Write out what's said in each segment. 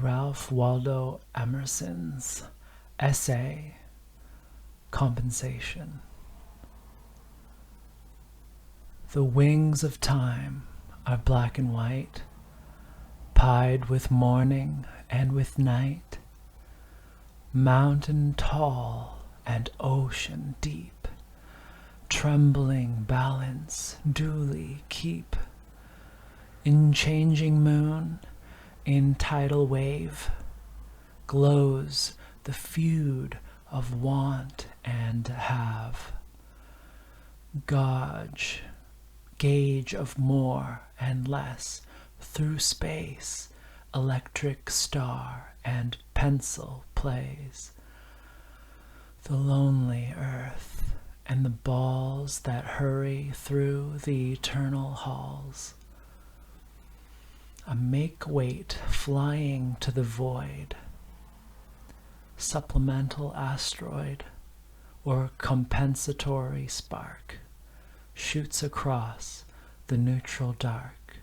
Ralph Waldo Emerson's essay, Compensation. The wings of time are black and white, pied with morning and with night, mountain tall and ocean deep, trembling balance duly keep. In changing moon, in tidal wave, glows the feud of want and have. Gauge of more and less through space, electric star and pencil plays. The lonely earth and the balls that hurry through the eternal halls. A make-weight flying to the void, supplemental asteroid or compensatory spark shoots across the neutral dark.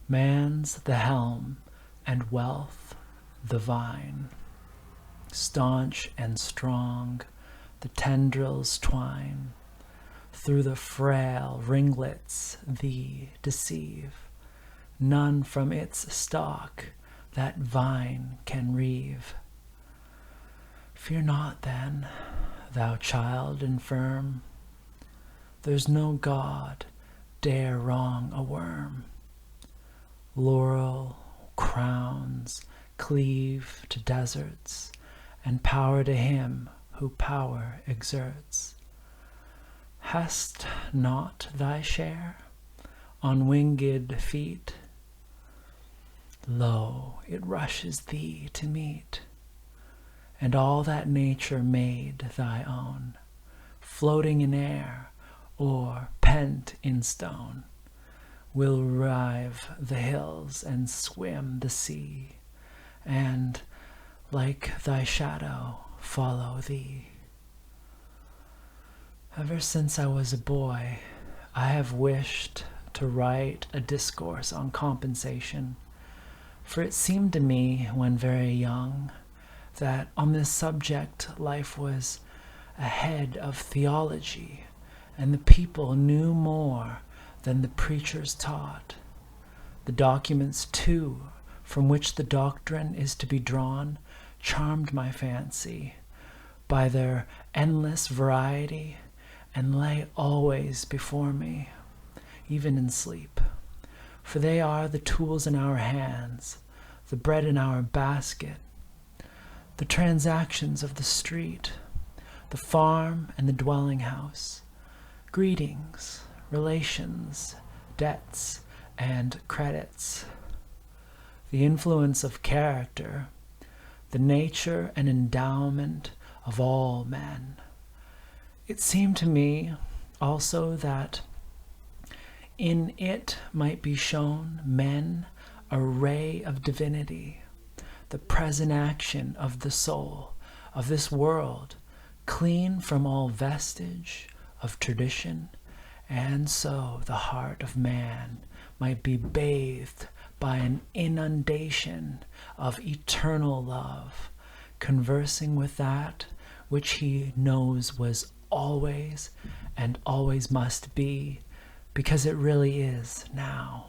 Man's the helm and wealth the vine, staunch and strong the tendrils twine, through the frail ringlets thee deceive. None from its stalk that vine can reave. Fear not then, thou child infirm, there's no God dare wrong a worm. Laurel crowns cleave to deserts, and power to him who power exerts. Hast not thy share on winged feet? Lo, it rushes thee to meet, and all that nature made thy own, floating in air or pent in stone, will rive the hills and swim the sea, and, like thy shadow, follow thee. Ever since I was a boy, I have wished to write a discourse on compensation, for it seemed to me, when very young, that on this subject life was ahead of theology, and the people knew more than the preachers taught. The documents, too, from which the doctrine is to be drawn, charmed my fancy by their endless variety, and lay always before me, even in sleep. For they are the tools in our hands, the bread in our basket, the transactions of the street, the farm and the dwelling house, greetings, relations, debts, and credits, the influence of character, the nature and endowment of all men. It seemed to me also that in it might be shown men a ray of divinity, the present action of the soul of this world, clean from all vestige of tradition, and so the heart of man might be bathed by an inundation of eternal love, conversing with that which he knows was always and always must be, because it really is now.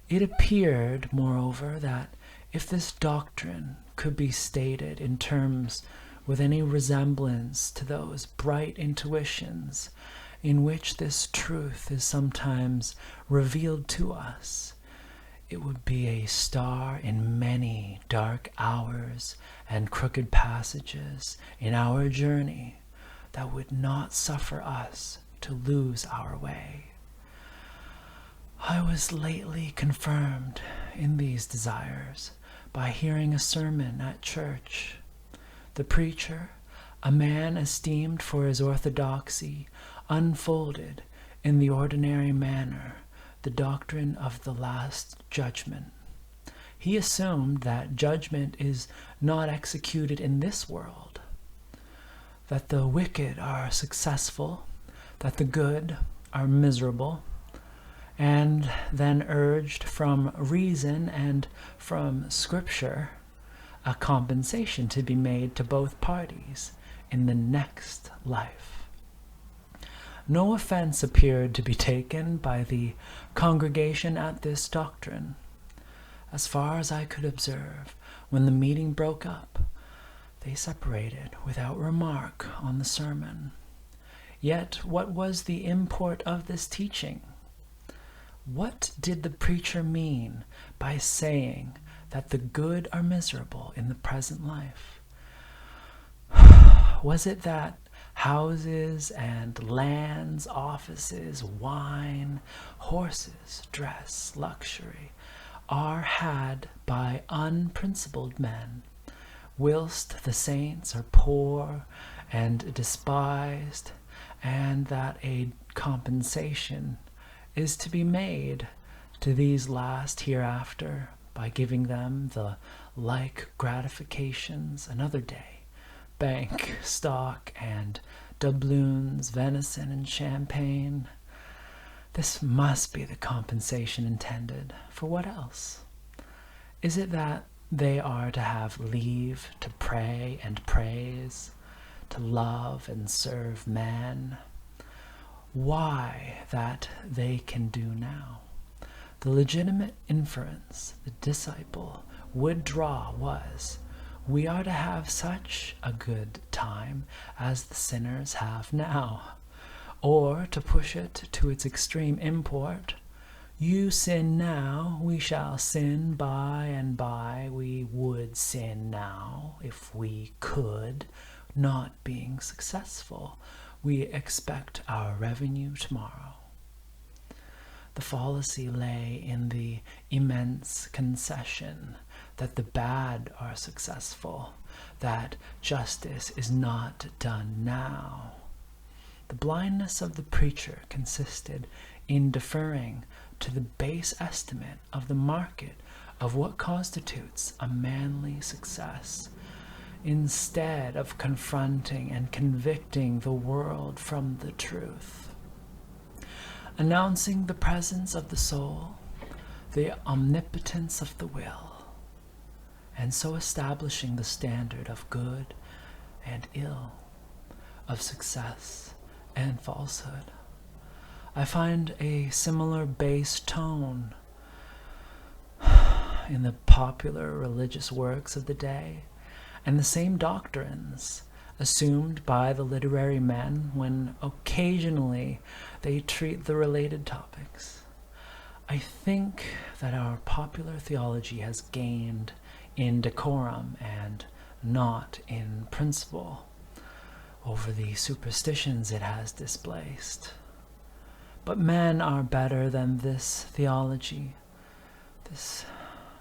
It appeared, moreover, that if this doctrine could be stated in terms with any resemblance to those bright intuitions in which this truth is sometimes revealed to us, it would be a star in many dark hours and crooked passages in our journey that would not suffer us to lose our way. I was lately confirmed in these desires by hearing a sermon at church. The preacher, a man esteemed for his orthodoxy, unfolded in the ordinary manner the doctrine of the last judgment. He assumed that judgment is not executed in this world, that the wicked are successful, that the good are miserable, and then urged from reason and from Scripture a compensation to be made to both parties in the next life. No offense appeared to be taken by the congregation at this doctrine. As far as I could observe, when the meeting broke up, they separated without remark on the sermon. Yet what was the import of this teaching? What did the preacher mean by saying that the good are miserable in the present life? Was it that houses and lands, offices, wine, horses, dress, luxury, are had by unprincipled men, whilst the saints are poor and despised, and that a compensation is to be made to these last hereafter by giving them the like gratifications another day, bank, stock, and doubloons, venison, and champagne? This must be the compensation intended. For what else? Is it that they are to have leave to pray and praise, to love and serve man? Why, that they can do now. The legitimate inference the disciple would draw was, we are to have such a good time as the sinners have now. Or, to push it to its extreme import, you sin now, we shall sin by and by. We would sin now if we could, not being successful. We expect our revenue tomorrow. The fallacy lay in the immense concession that the bad are successful, that justice is not done now. The blindness of the preacher consisted in deferring to the base estimate of the market of what constitutes a manly success, instead of confronting and convicting the world from the truth, announcing the presence of the soul, the omnipotence of the will, and so establishing the standard of good and ill, of success and falsehood. I find a similar base tone in the popular religious works of the day, and the same doctrines assumed by the literary men when occasionally they treat the related topics. I think that our popular theology has gained in decorum and not in principle over the superstitions it has displaced. But men are better than this theology.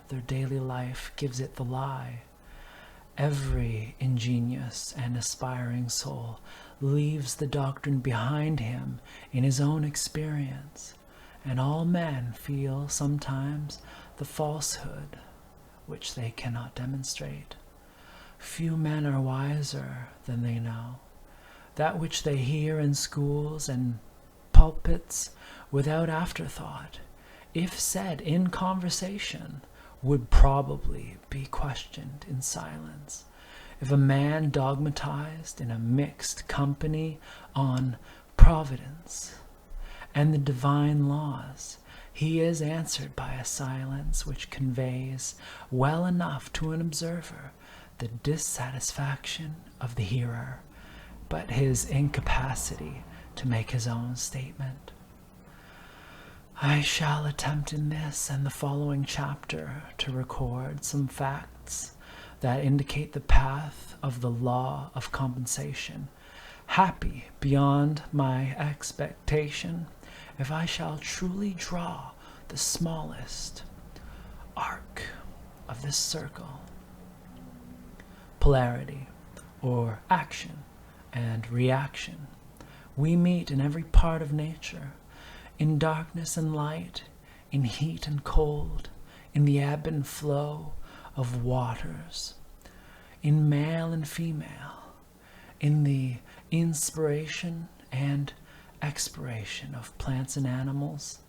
Their daily life gives it the lie. Every ingenious and aspiring soul leaves the doctrine behind him in his own experience, and all men feel sometimes the falsehood which they cannot demonstrate. Few men are wiser than they know. That which they hear in schools and pulpits without afterthought, if said in conversation, would probably be questioned in silence. If a man dogmatized in a mixed company on providence and the divine laws, he is answered by a silence which conveys well enough to an observer the dissatisfaction of the hearer, but his incapacity to make his own statement. I shall attempt in this and the following chapter to record some facts that indicate the path of the law of compensation, happy beyond my expectation if I shall truly draw the smallest arc of this circle. Polarity, or action and reaction. We meet in every part of nature, in darkness and light, in heat and cold, in the ebb and flow of waters, in male and female, in the inspiration and expiration of plants and animals,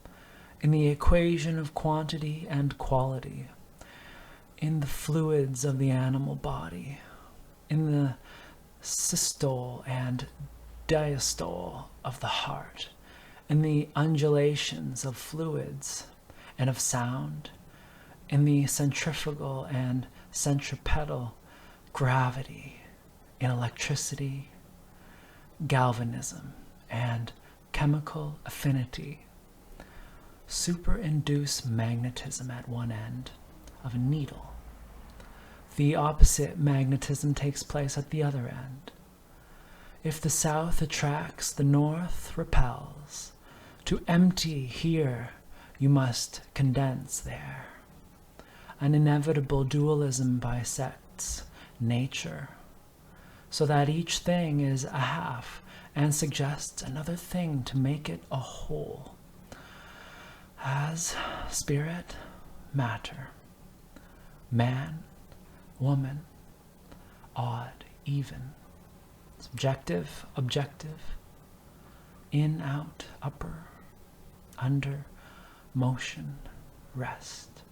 in the equation of quantity and quality, in the fluids of the animal body, in the systole and diastole of the heart, in the undulations of fluids and of sound, in the centrifugal and centripetal gravity, in electricity, galvanism, and chemical affinity. Superinduce magnetism at one end of a needle. The opposite magnetism takes place at the other end. If the south attracts, the north repels. To empty here, you must condense there. An inevitable dualism bisects nature, so that each thing is a half and suggests another thing to make it a whole. As spirit, matter, man, woman, odd, even, subjective, objective, in, out, upper, under, motion, rest,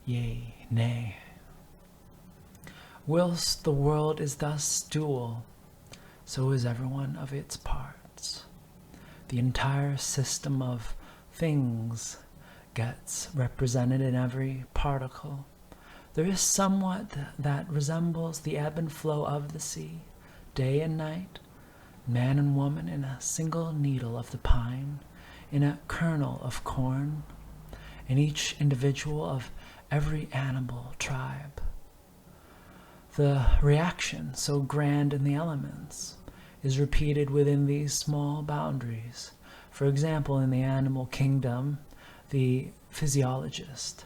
yea, nay. Whilst the world is thus dual, so is every one of its parts. The entire system of things gets represented in every particle. There is somewhat that resembles the ebb and flow of the sea, day and night, man and woman in a single needle of the pine, in a kernel of corn, in each individual of every animal tribe. The reaction, so grand in the elements, is repeated within these small boundaries. For example, in the animal kingdom, the physiologist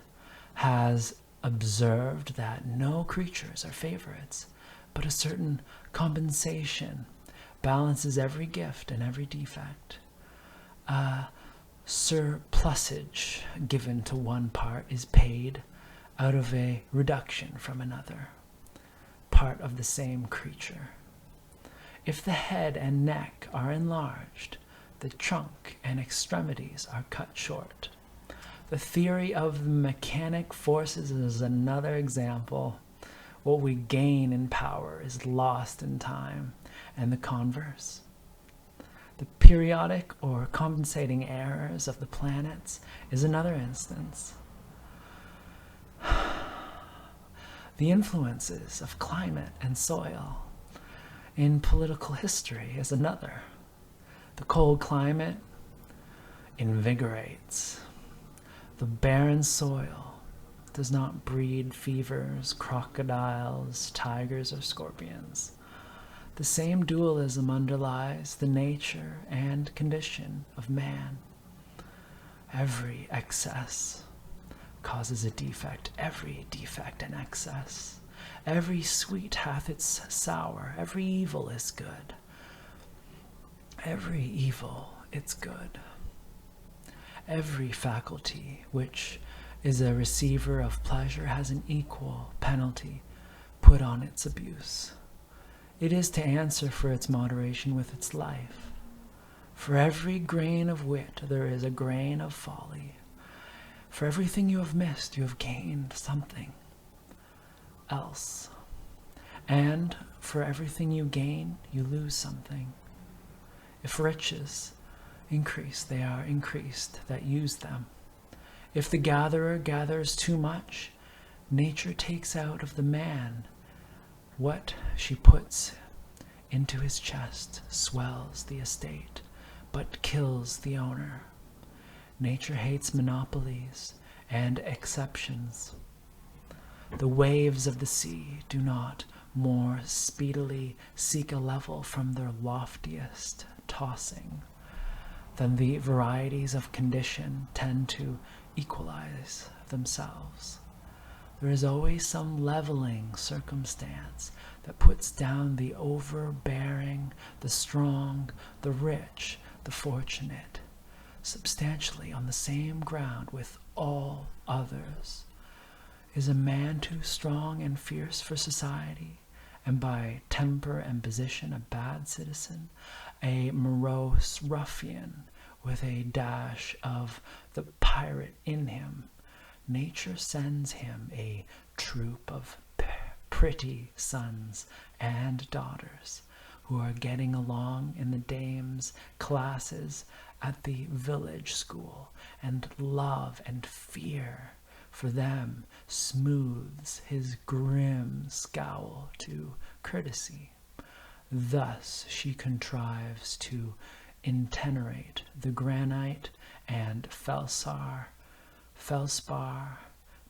has observed that no creatures are favorites, but a certain compensation balances every gift and every defect. A surplusage given to one part is paid out of a reduction from another, part of the same creature. If the head and neck are enlarged, the trunk and extremities are cut short. The theory of the mechanic forces is another example. What we gain in power is lost in time, and the converse. The periodic or compensating errors of the planets is another instance. The influences of climate and soil in political history is another. The cold climate invigorates. The barren soil does not breed fevers, crocodiles, tigers, or scorpions. The same dualism underlies the nature and condition of man. Every excess causes a defect, every defect an excess. Every sweet hath its sour, every evil is good. Every evil its good. Every faculty which is a receiver of pleasure has an equal penalty put on its abuse. It is to answer for its moderation with its life. For every grain of wit there is a grain of folly. For everything you have missed, you have gained something else. And for everything you gain, you lose something. If riches increase, they are increased that use them. If the gatherer gathers too much, nature takes out of the man what she puts into his chest, swells the estate, but kills the owner. Nature hates monopolies and exceptions. The waves of the sea do not more speedily seek a level from their loftiest tossing than the varieties of condition tend to equalize themselves. There is always some leveling circumstance that puts down the overbearing, the strong, the rich, the fortunate, substantially on the same ground with all others. Is a man too strong and fierce for society, and by temper and position a bad citizen, a morose ruffian, with a dash of the pirate in him, nature sends him a troop of pretty sons and daughters who are getting along in the dame's classes at the village school, and love and fear for them smooths his grim scowl to courtesy. Thus she contrives to intenerate the granite and felspar,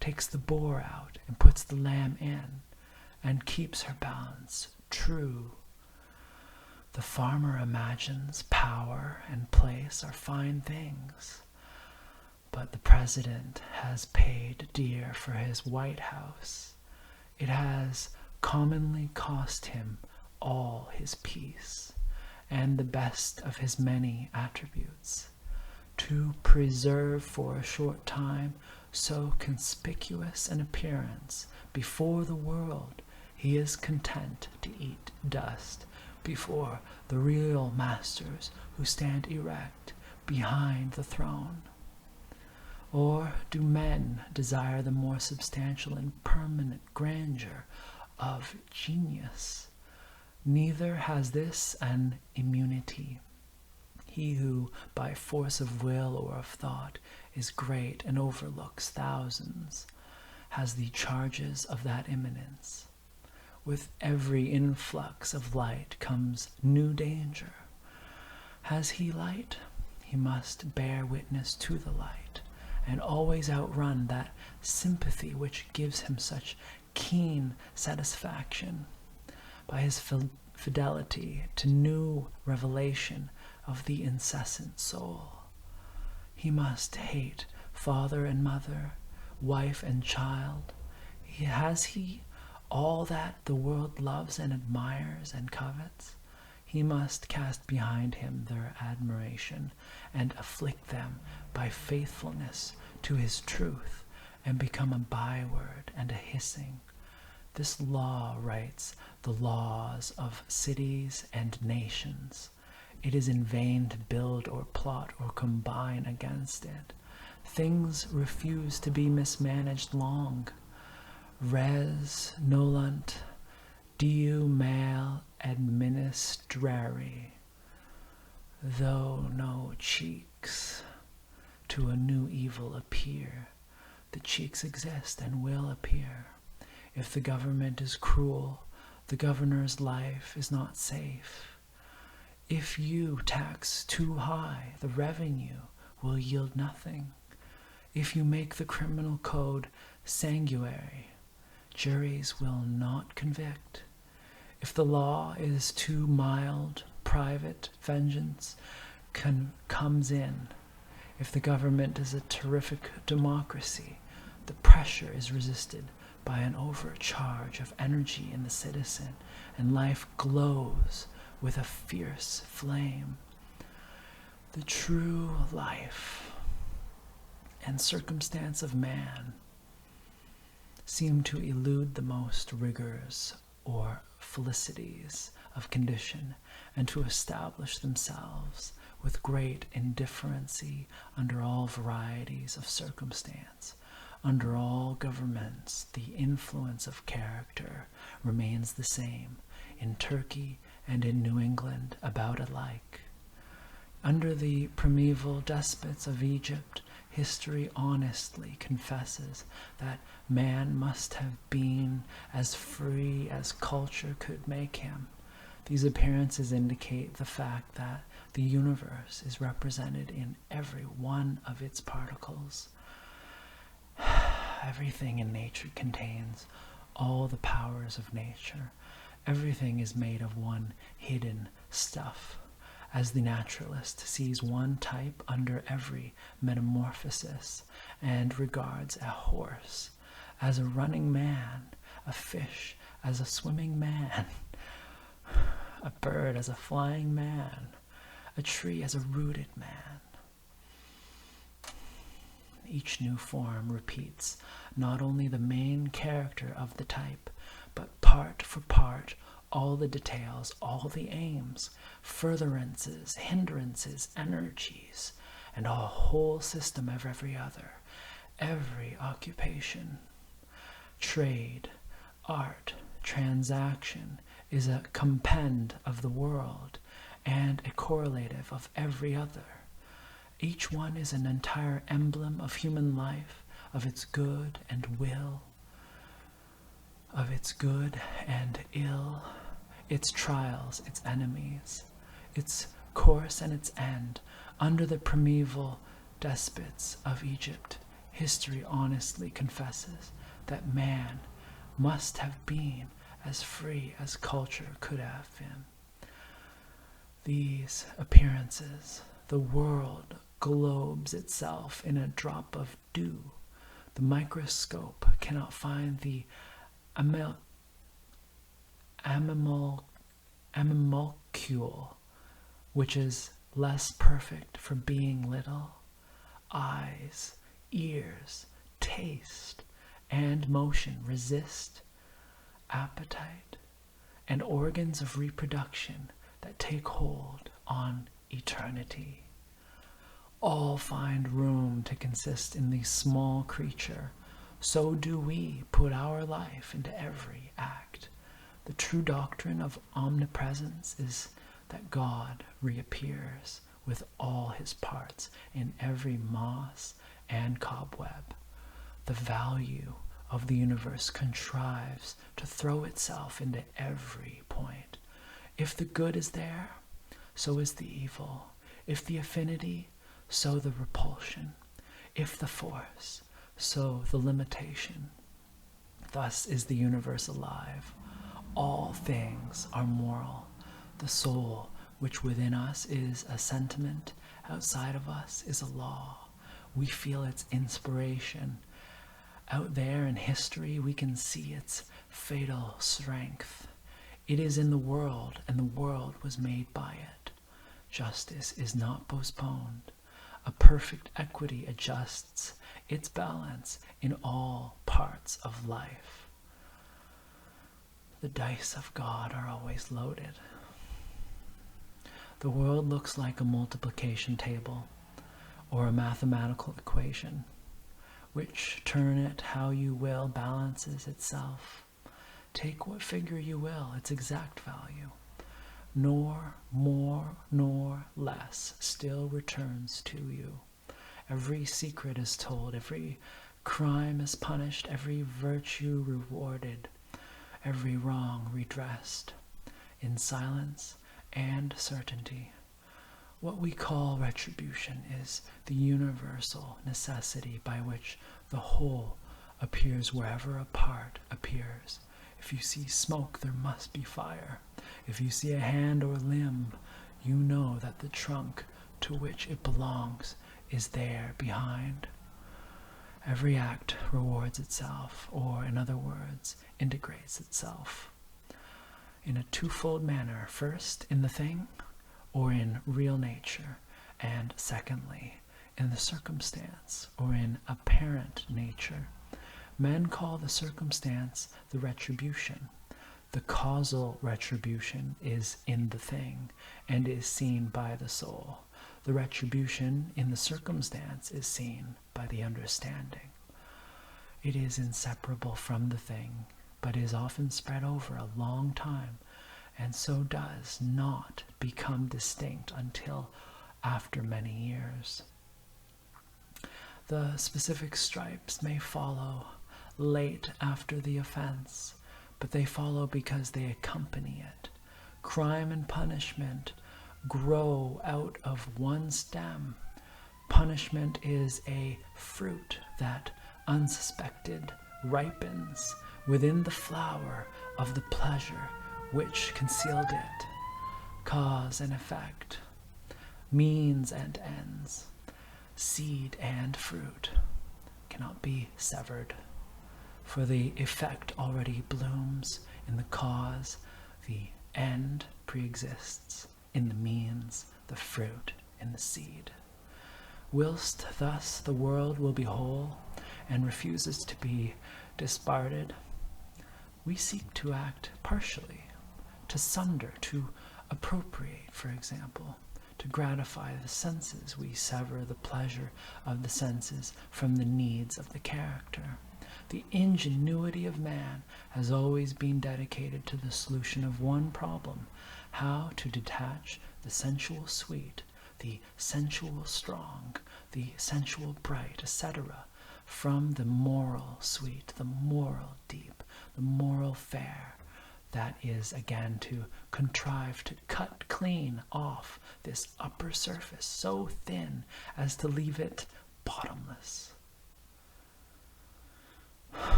takes the boar out and puts the lamb in, and keeps her balance true. The farmer imagines power and place are fine things, but the president has paid dear for his White House. It has commonly cost him all his peace, and the best of his many attributes, to preserve for a short time so conspicuous an appearance before the world. He is content to eat dust before the real masters who stand erect behind the throne. Or do men desire the more substantial and permanent grandeur of genius? Neither has this an immunity. He who, by force of will or of thought, is great and overlooks thousands, has the charges of that eminence. With every influx of light comes new danger. Has he light? He must bear witness to the light, and always outrun that sympathy which gives him such keen satisfaction. By his fidelity to new revelation of the incessant soul, he must hate father and mother, wife and child. Has he all that the world loves and admires and covets? He must cast behind him their admiration and afflict them by faithfulness to his truth, and become a byword and a hissing. This law writes the laws of cities and nations. It is in vain to build or plot or combine against it. Things refuse to be mismanaged long. Res nolunt diu mal administrari. Though no cheeks to a new evil appear, the cheeks exist and will appear. If the government is cruel, the governor's life is not safe. If you tax too high, the revenue will yield nothing. If you make the criminal code sanguinary, juries will not convict. If the law is too mild, private vengeance comes in. If the government is a terrific democracy, the pressure is resisted by an overcharge of energy in the citizen, and life glows with a fierce flame. The true life and circumstance of man seem to elude the most rigors or felicities of condition, and to establish themselves with great indifferency under all varieties of circumstance. Under all governments, the influence of character remains the same, in Turkey and in New England about alike. Under the primeval despots of Egypt, history honestly confesses that man must have been as free as culture could make him. These appearances indicate the fact that the universe is represented in every one of its particles. Everything in nature contains all the powers of nature. Everything is made of one hidden stuff. As the naturalist sees one type under every metamorphosis, and regards a horse as a running man, a fish as a swimming man, a bird as a flying man, a tree as a rooted man. Each new form repeats not only the main character of the type, but part for part all the details, all the aims, furtherances, hindrances, energies, and a whole system of every other, every occupation. Trade, art, transaction is a compend of the world and a correlative of every other. Each one is an entire emblem of human life, of its good and will, of its good and ill, its trials, its enemies, its course and its end. Under the primeval despots of Egypt, history honestly confesses that man must have been as free as culture could have been. These appearances, the world globes itself in a drop of dew. The microscope cannot find the animalcule, which is less perfect for being little. Eyes, ears, taste, and motion resist appetite, and organs of reproduction that take hold on eternity. All find room to consist in the small creature. So do we put our life into every act. The true doctrine of omnipresence is that God reappears with all his parts in every moss and cobweb. The value of the universe contrives to throw itself into every point. If the good is there, so is the evil. If the affinity, so the repulsion. If the force, so the limitation. Thus is the universe alive. All things are moral. The soul, which within us is a sentiment, outside of us is a law. We feel its inspiration. Out there in history, we can see its fatal strength. It is in the world, and the world was made by it. Justice is not postponed. A perfect equity adjusts its balance in all parts of life. The dice of God are always loaded. The world looks like a multiplication table or a mathematical equation, which, turn it how you will, balances itself. Take what figure you will, its exact value. Nor more nor less still returns to you. Every secret is told, every crime is punished, every virtue rewarded, every wrong redressed, in silence and certainty. What we call retribution is the universal necessity by which the whole appears wherever a part appears. If you see smoke, there must be fire. If you see a hand or limb, you know that the trunk to which it belongs is there behind. Every act rewards itself, or in other words, integrates itself in a twofold manner, first in the thing, or in real nature, and secondly, in the circumstance, or in apparent nature. Men call the circumstance the retribution. The causal retribution is in the thing, and is seen by the soul. The retribution in the circumstance is seen by the understanding. It is inseparable from the thing, but is often spread over a long time, and so does not become distinct until after many years. The specific stripes may follow late after the offense, but they follow because they accompany it. Crime and punishment grow out of one stem. Punishment is a fruit that, unsuspected, ripens within the flower of the pleasure which concealed it. Cause and effect, means and ends, seed and fruit cannot be severed, for the effect already blooms in the cause, the end pre-exists in the means, the fruit in the seed. Whilst thus the world will be whole and refuses to be disparted, we seek to act partially, to sunder, to appropriate, for example, To gratify the senses, we sever the pleasure of the senses from the needs of the character. The ingenuity of man has always been dedicated to the solution of one problem: how to detach the sensual sweet, the sensual strong, the sensual bright, etc., from the moral sweet, the moral deep, the moral fair. That is, again, to contrive to cut clean off this upper surface so thin as to leave it bottomless.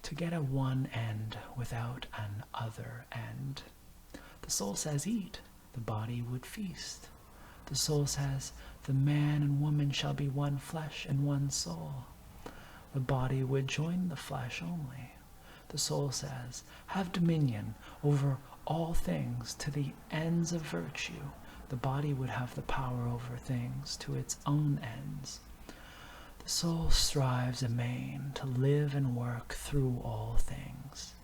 To get at one end without an other end. The soul says, eat, the body would feast. The soul says, the man and woman shall be one flesh and one soul. The body would join the flesh only. The soul says, have dominion over all things to the ends of virtue. The body would have the power over things to its own ends. The soul strives amain to live and work through all things.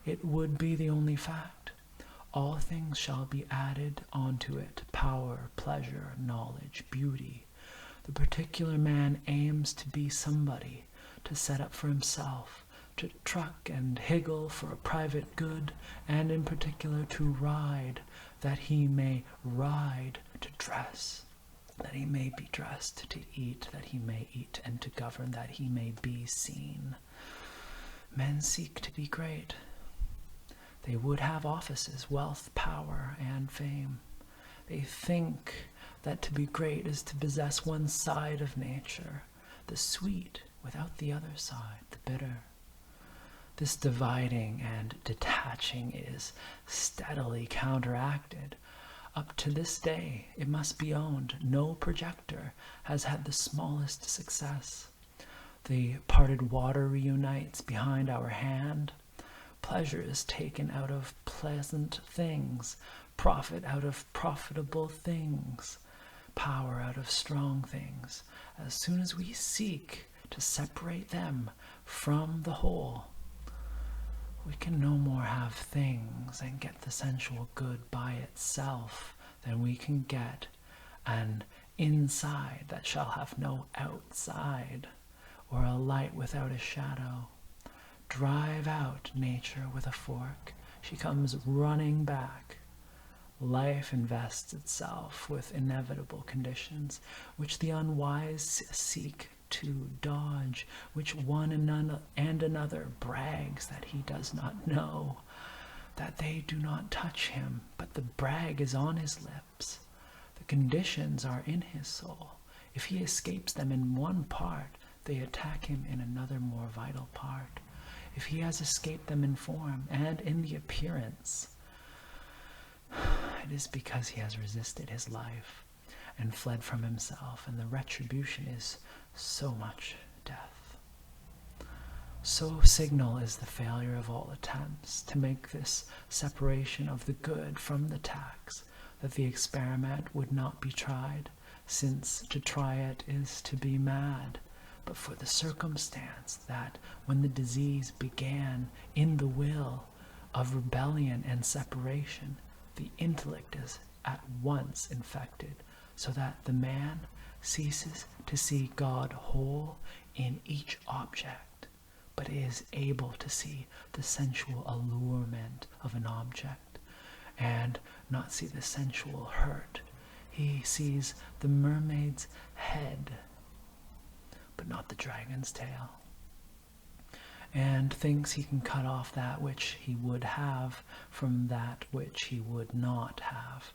It would be the only fact. All things shall be added onto it: power, pleasure, knowledge, beauty. The particular man aims to be somebody, to set up for himself, to truck and higgle for a private good, and in particular to ride, that he may ride, to dress, that he may be dressed, to eat, that he may eat, and to govern, that he may be seen. Men seek to be great. They would have offices, wealth, power, and fame. They think that to be great is to possess one side of nature, the sweet, without the other side, the bitter. This dividing and detaching is steadily counteracted. Up to this day, it must be owned, no projector has had the smallest success. The parted water reunites behind our hand. Pleasure is taken out of pleasant things, profit out of profitable things, power out of strong things. As soon as we seek to separate them from the whole, we can no more have things and get the sensual good by itself than we can get an inside that shall have no outside, or a light without a shadow. Drive out nature with a fork, she comes running back. Life invests itself with inevitable conditions, which the unwise seek to dodge, which one and another brags that he does not know, that they do not touch him, but the brag is on his lips. The conditions are in his soul. If he escapes them in one part, they attack him in another more vital part. If he has escaped them in form and in the appearance, it is because he has resisted his life and fled from himself, and the retribution is so much death. So signal is the failure of all attempts to make this separation of the good from the tax, that the experiment would not be tried, since to try it is to be mad. But for the circumstance that when the disease began in the will of rebellion and separation, the intellect is at once infected, so that the man ceases to see God whole in each object, but is able to see the sensual allurement of an object, and not see the sensual hurt. He sees the mermaid's head, but not the dragon's tail, and thinks he can cut off that which he would have from that which he would not have.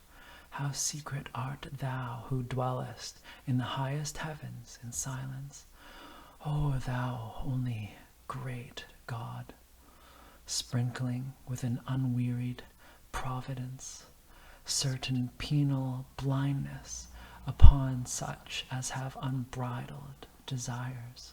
How secret art thou, who dwellest in the highest heavens in silence, O thou only great God, sprinkling with an unwearied providence certain penal blindness upon such as have unbridled desires.